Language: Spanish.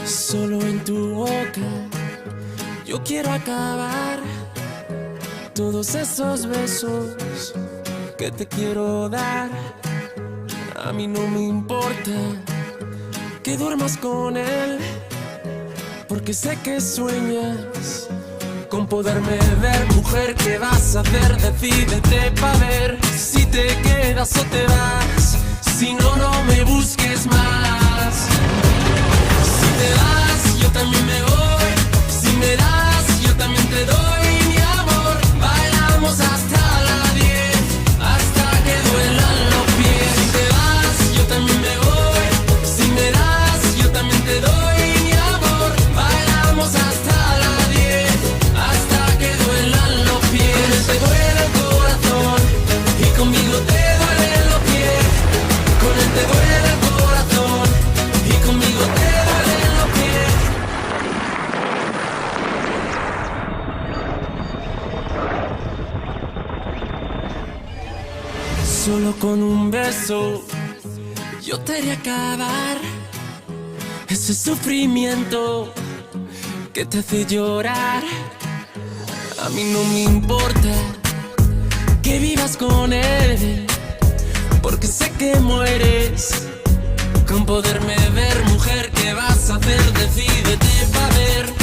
Solo en tu boca yo quiero acabar todos esos besos que te quiero dar. A mí no me importa que duermas con él, porque sé que sueñas con poderme ver. Mujer, ¿qué vas a hacer? Decídete pa' ver si te quedas o te vas. Si no, no me busques más. Si te vas, yo también me voy. Si me das, yo también te doy mi amor. Bailamos hasta las 10, hasta que duelan los pies. Si te vas, yo también me voy. Si me das, yo también te doy mi amor. Bailamos hasta las 10, hasta que duelan los pies. Con él te duele el corazón y conmigo te duelen los pies. Con él te duele el corazón y conmigo te duelen los pies. Solo con un beso yo te haré acabar ese sufrimiento que te hace llorar. A mí no me importa que vivas con él, porque sé que mueres con poderme ver. Mujer, ¿qué vas a hacer? Decídete pa' ver